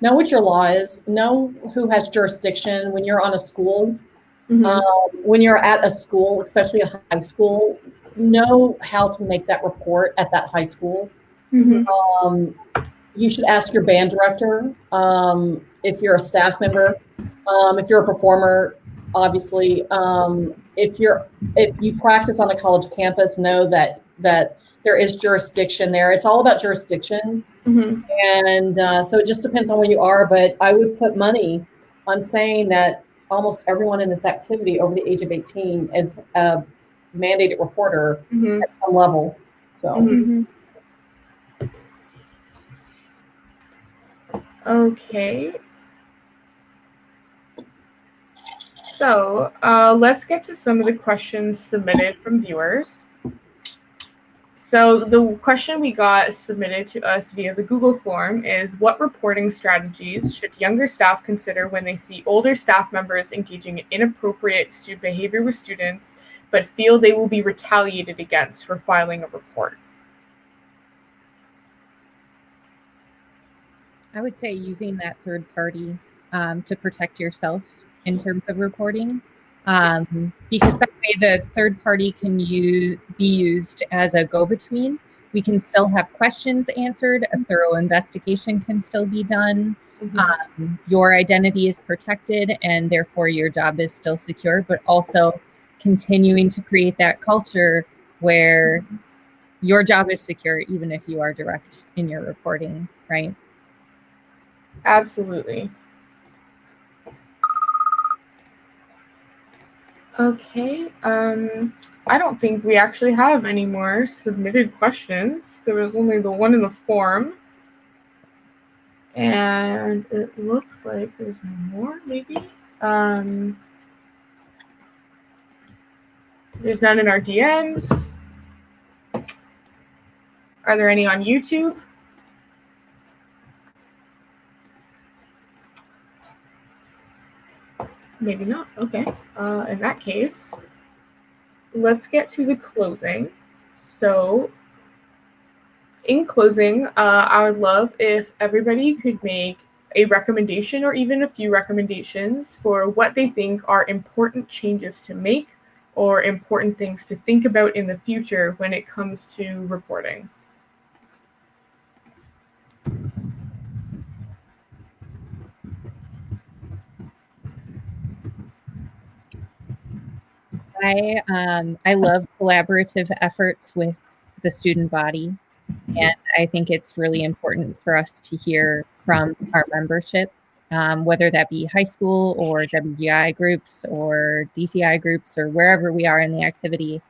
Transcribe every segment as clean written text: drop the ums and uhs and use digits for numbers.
know what your law is, know who has jurisdiction when you're on a school. When you're at a school, especially a high school, know how to make that report at that high school. You should ask your band director, if you're a staff member, if you're a performer, obviously, if you practice on a college campus, know that there is jurisdiction there. It's all about jurisdiction. And so it just depends on where you are, but I would put money on saying that almost everyone in this activity over the age of 18 is a mandated reporter at some level. So. Okay. So let's get to some of the questions submitted from viewers. So the question we got submitted to us via the Google form is, what reporting strategies should younger staff consider when they see older staff members engaging in inappropriate student behavior with students, but feel they will be retaliated against for filing a report? I would say using that third party to protect yourself in terms of reporting, because that way the third party can be used as a go-between. We can still have questions answered. A thorough investigation can still be done. Your identity is protected, and therefore your job is still secure, but also continuing to create that culture where your job is secure, even if you are direct in your reporting, right? Absolutely. Okay, I don't think we actually have any more submitted questions. There was only the one in the form. And it looks like there's more, maybe. There's none in our DMs. Are there any on YouTube? Maybe not. Okay. In that case, let's get to the closing. So, in closing, I would love if everybody could make a recommendation or even a few recommendations for what they think are important changes to make or important things to think about in the future when it comes to reporting. I love collaborative efforts with the student body, and I think it's really important for us to hear from our membership, whether that be high school or WGI groups or DCI groups or wherever we are in the activity,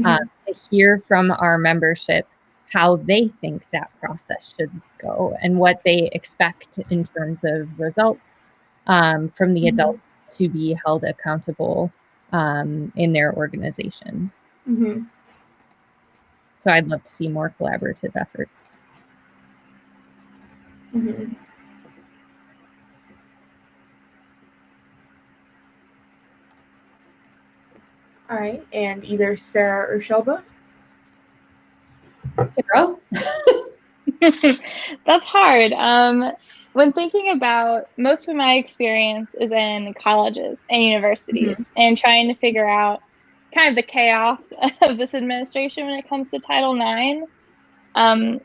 to hear from our membership how they think that process should go and what they expect in terms of results from the adults to be held accountable in their organizations. So I'd love to see more collaborative efforts. All right, and either Sarah or Shelba? Sarah? That's hard. When thinking about, most of my experience is in colleges and universities and trying to figure out kind of the chaos of this administration when it comes to Title IX. And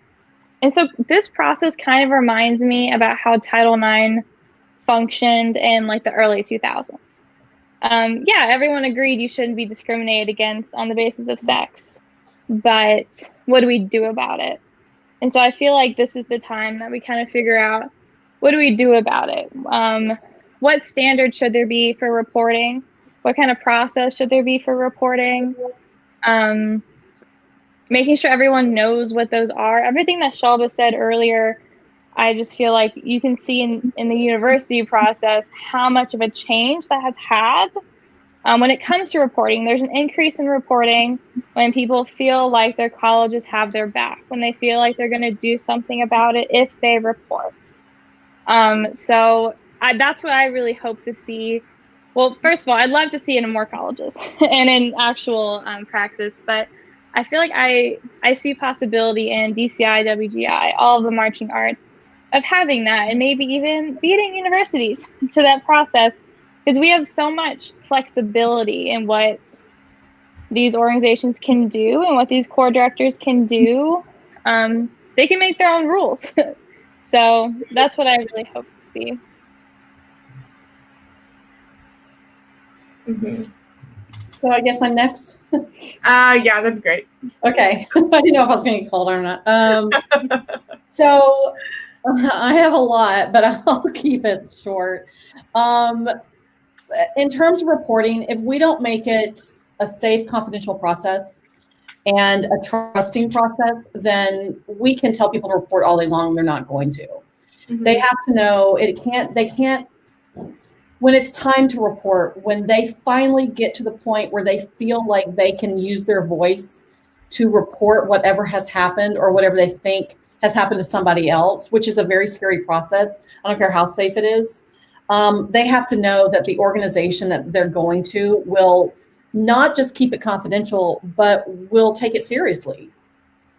so this process kind of reminds me about how Title IX functioned in like the early 2000s. Yeah, everyone agreed you shouldn't be discriminated against on the basis of sex, but what do we do about it? And so I feel like this is the time that we kind of figure out, what do we do about it? What standards should there be for reporting? What kind of process should there be for reporting? Making sure everyone knows what those are. Everything that Shelba said earlier, I just feel like you can see in the university process how much of a change that has had. When it comes to reporting, there's an increase in reporting when people feel like their colleges have their back, when they feel like they're going to do something about it if they report. So that's what I really hope to see. Well, first of all, I'd love to see it in more colleges and in actual practice, but I feel like I see possibility in DCI, WGI, all of the marching arts, of having that, and maybe even leading universities to that process, because we have so much flexibility in what these organizations can do and what these core directors can do. They can make their own rules. So that's what I really hope to see. Mm-hmm. So I guess I'm next. Yeah, that'd be great. Okay. I didn't know if I was going to get called or not. So I have a lot, but I'll keep it short. In terms of reporting, if we don't make it a safe, confidential process and a trusting process, then we can tell people to report all day long. They're not going to. Mm-hmm. They have to know they can't, when it's time to report, when they finally get to the point where they feel like they can use their voice to report whatever has happened or whatever they think has happened to somebody else, which is a very scary process. I don't care how safe it is. They have to know that the organization that they're going to will not just keep it confidential, but will take it seriously.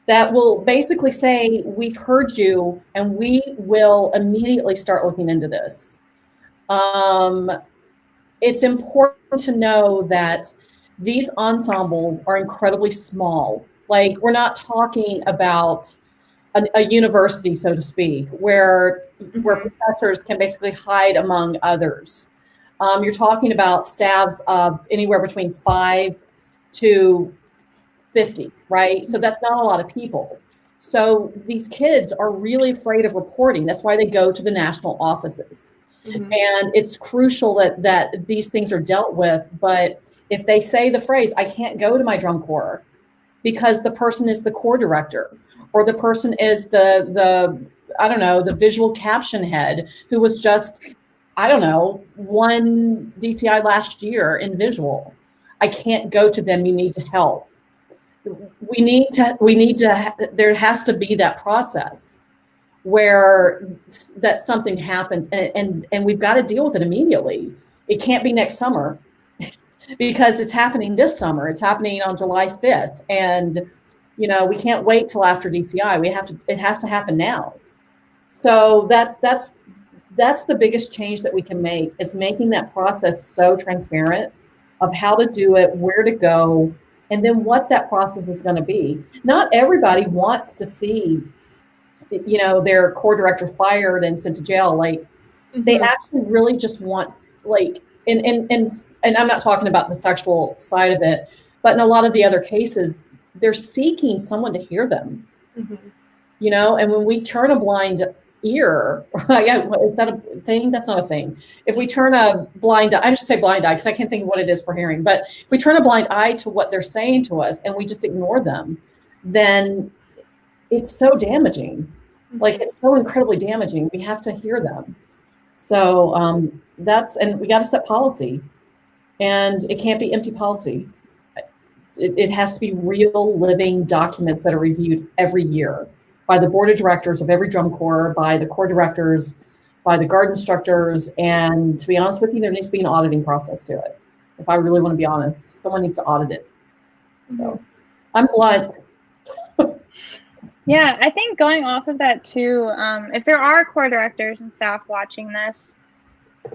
That will basically say, we've heard you and we will immediately start looking into this. It's important to know that these ensembles are incredibly small. Like, we're not talking about a university, so to speak, where professors can basically hide among others. You're talking about staffs of anywhere between 5 to 50, right? So that's not a lot of people. So these kids are really afraid of reporting. That's why they go to the national offices. Mm-hmm. And it's crucial that these things are dealt with. But if they say the phrase, I can't go to my drum corps because the person is the corps director, or the person is the I don't know, the visual caption head who was just, I don't know, won DCI last year in visual. I can't go to them. You need to help. We need to, there has to be that process where that something happens and we've got to deal with it immediately. It can't be next summer because it's happening this summer. It's happening on July 5th. And, you know, we can't wait till after DCI. It has to happen now. So that's the biggest change that we can make, is making that process so transparent of how to do it, where to go, and then what that process is going to be. Not everybody wants to see, you know, their corps director fired and sent to jail. Like, they actually really just want, like, and I'm not talking about the sexual side of it, but in a lot of the other cases, they're seeking someone to hear them. You know, and when we turn a blind ear, is that a thing? That's not a thing. If we turn a blind eye, I just say blind eye because I can't think of what it is for hearing, but if we turn a blind eye to what they're saying to us and we just ignore them, then it's so damaging. Like, it's so incredibly damaging. We have to hear them. So and we got to set policy, and it can't be empty policy. It has to be real living documents that are reviewed every year by the board of directors of every drum corps, by the corps directors, by the guard instructors. And to be honest with you, there needs to be an auditing process to it. If I really want to be honest, someone needs to audit it. So I'm blunt. Yeah, I think going off of that too, if there are corps directors and staff watching this,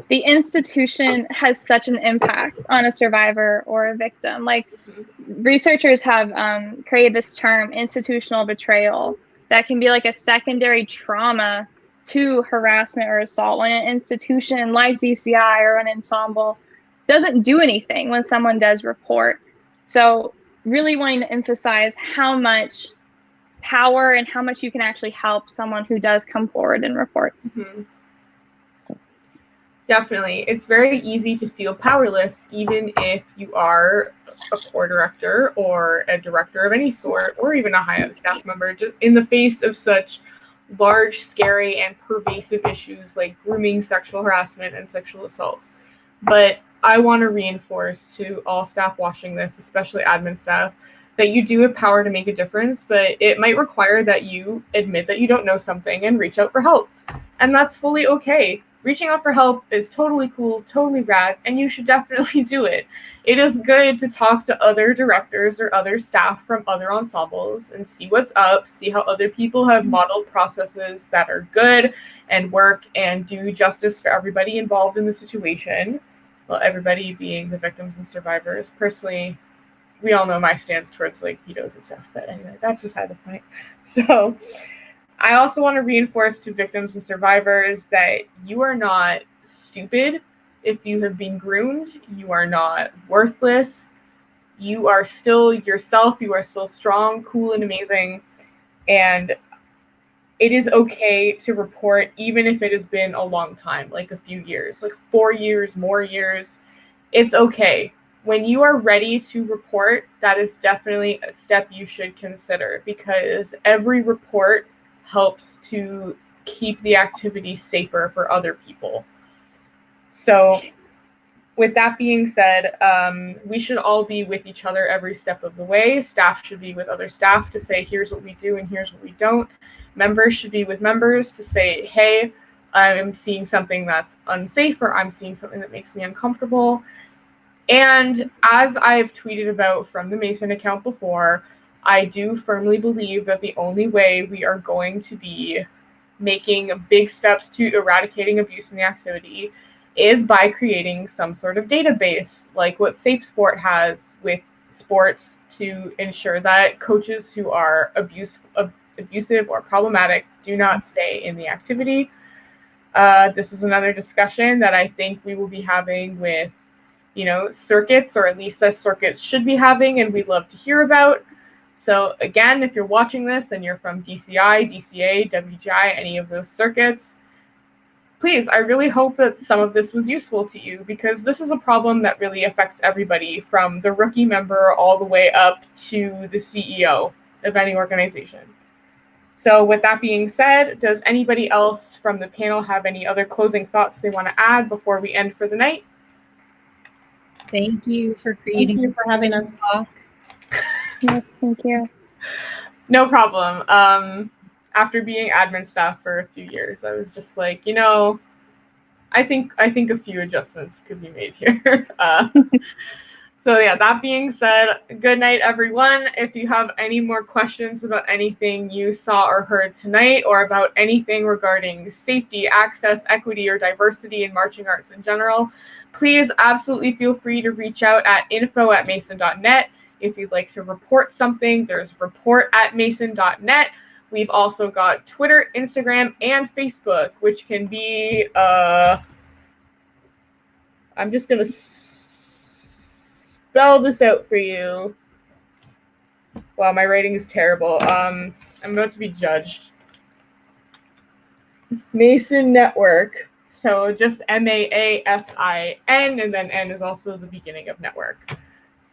the institution has such an impact on a survivor or a victim. Like, researchers have created this term, institutional betrayal, that can be like a secondary trauma to harassment or assault when an institution like DCI or an ensemble doesn't do anything when someone does report. So really wanting to emphasize how much power and how much you can actually help someone who does come forward and reports. Definitely. It's very easy to feel powerless, even if you are a corps director or a director of any sort, or even a high-up staff member, just in the face of such large, scary, and pervasive issues like grooming, sexual harassment, and sexual assault. But I want to reinforce to all staff watching this, especially admin staff, that you do have power to make a difference, but it might require that you admit that you don't know something and reach out for help. And that's fully okay. reaching out for help is totally cool, totally rad, and you should definitely do it. It is good to talk to other directors or other staff from other ensembles and see what's up, see how other people have modeled processes that are good and work and do justice for everybody involved in the situation. Well, everybody being the victims and survivors. Personally, we all know my stance towards like pedos and stuff, but anyway, that's beside the point. So I also want to reinforce to victims and survivors that you are not stupid if you have been groomed. You are not worthless. You are still yourself. You are still strong, cool, and amazing. And it is okay to report, even if it has been a long time, like a few years, like 4 years, more years. It's okay. When you are ready to report, that is definitely a step you should consider, because every report helps to keep the activity safer for other people. So with that being said, we should all be with each other every step of the way. Staff should be with other staff to say, here's what we do and here's what we don't. Members should be with members to say, hey, I'm seeing something that's unsafe, or I'm seeing something that makes me uncomfortable. And as I've tweeted about from the Mason account before, I do firmly believe that the only way we are going to be making big steps to eradicating abuse in the activity is by creating some sort of database, like what Safe Sport has with sports, to ensure that coaches who are abusive or problematic do not stay in the activity. This is another discussion that I think we will be having with, circuits, or at least that circuits should be having, and we'd love to hear about. So again, if you're watching this and you're from DCI, DCA, WGI, any of those circuits, please, I really hope that some of this was useful to you, because this is a problem that really affects everybody, from the rookie member all the way up to the CEO of any organization. So with that being said, does anybody else from the panel have any other closing thoughts they want to add before we end for the night? Thank you for creating. Thank you for having us. Talk. Yes, thank you. No problem. After being admin staff for a few years, I was just like, I think a few adjustments could be made here. So yeah, that being said, good night, everyone. If you have any more questions about anything you saw or heard tonight, or about anything regarding safety, access, equity, or diversity in marching arts in general, please absolutely feel free to reach out at info@mason.net. If you'd like to report something, there's report@mason.net. We've also got Twitter, Instagram, and Facebook, which can be, I'm just going to spell this out for you. Wow, my writing is terrible. I'm about to be judged. Mason Network. So just MAASIN, and then N is also the beginning of network.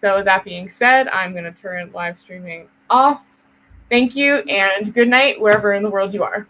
So that being said, I'm going to turn live streaming off. Thank you, and good night wherever in the world you are.